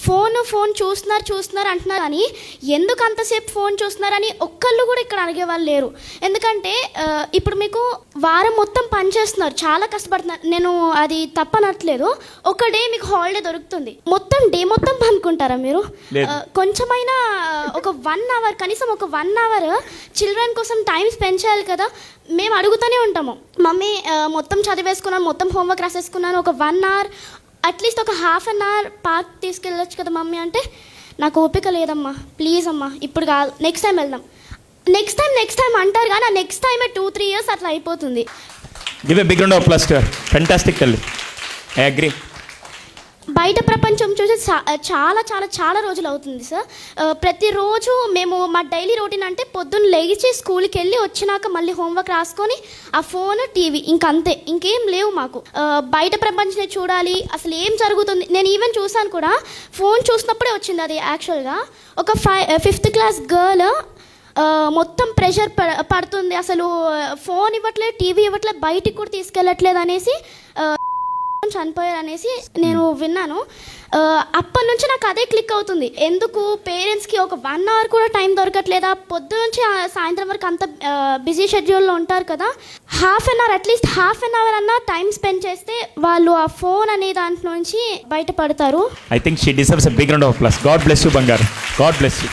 Phone చూస్తున్నారు అంటున్నారు, కానీ ఎందుకు అంతసేపు ఫోన్ చూస్తున్నారని ఒక్కళ్ళు కూడా ఇక్కడ అడిగేవాళ్ళు లేరు. ఎందుకంటే ఇప్పుడు మీకు వారం మొత్తం పని చేస్తున్నారు, చాలా కష్టపడుతున్నారు, నేను అది తప్పనట్లేదు. ఒక డే మీకు హాలిడే దొరుకుతుంది, మొత్తం డే మొత్తం పనుకుంటారా మీరు? కొంచెమైనా ఒక 1 hour, కనీసం ఒక 1 hour చిల్డ్రన్ కోసం టైం స్పెండ్ చేయాలి కదా. మేము అడుగుతూనే ఉంటాము, మమ్మీ మొత్తం చదివేసుకున్నాను, మొత్తం హోంవర్క్ రాసేసుకున్నాను, ఒక 1 hour అట్లీస్ట్ ఒక 1/2 hour పార్క్ తీసుకెళ్ళొచ్చు కదా మమ్మీ అంటే, నాకు ఓపిక లేదమ్మా, ప్లీజ్ అమ్మా ఇప్పుడు కాదు, నెక్స్ట్ టైం వెళ్దాం, నెక్స్ట్ టైం అంటారు, కానీ ఆ నెక్స్ట్ టైమే 2-3 years అట్లా అయిపోతుంది. Give a big round of applause to her. Fantastic తల్లి, ఐ అగ్రీ. బయట ప్రపంచం చూసి చాలా చాలా చాలా రోజులు అవుతుంది సార్. ప్రతిరోజు మేము మా డైలీ రొటీన్ అంటే పొద్దున్న లేచి స్కూల్కి వెళ్ళి వచ్చినాక మళ్ళీ హోంవర్క్ రాసుకొని ఆ ఫోన్, టీవీ, ఇంకంతే, ఇంకేం లేవు మాకు. బయట ప్రపంచాన్ని చూడాలి, అసలు ఏం జరుగుతుంది. నేను ఈవెన్ చూసాను కూడా, ఫోన్ చూసినప్పుడే వచ్చింది అది. యాక్చువల్గా ఒక 5th class గర్ల్ మొత్తం ప్రెషర్ పడుతుంది, అసలు ఫోన్ ఇవ్వట్లేదు, టీవీ ఇవ్వట్లేదు, బయటికి కూడా తీసుకెళ్ళట్లేదు అనేసి చనిపోయారు అనేసి నేను విన్నాను. అప్పటి నుంచి నాకు అదే క్లిక్ అవుతుంది, ఎందుకు పేరెంట్స్కి ఒక 1 hour కూడా టైం దొరకట్లేదా? పొద్దు నుంచి సాయంత్రం వరకు అంత బిజీ షెడ్యూల్లో ఉంటారు కదా, అట్లీస్ట్ హాఫ్ అన్ అవర్ అన్నా టైం స్పెండ్ చేస్తే వాళ్ళు ఆ ఫోన్ అనే దాంట్లో నుంచి బయటపడతారు. I think she deserves a big round of applause. God bless you బంగారు, గాడ్ బ్లెస్ యూ.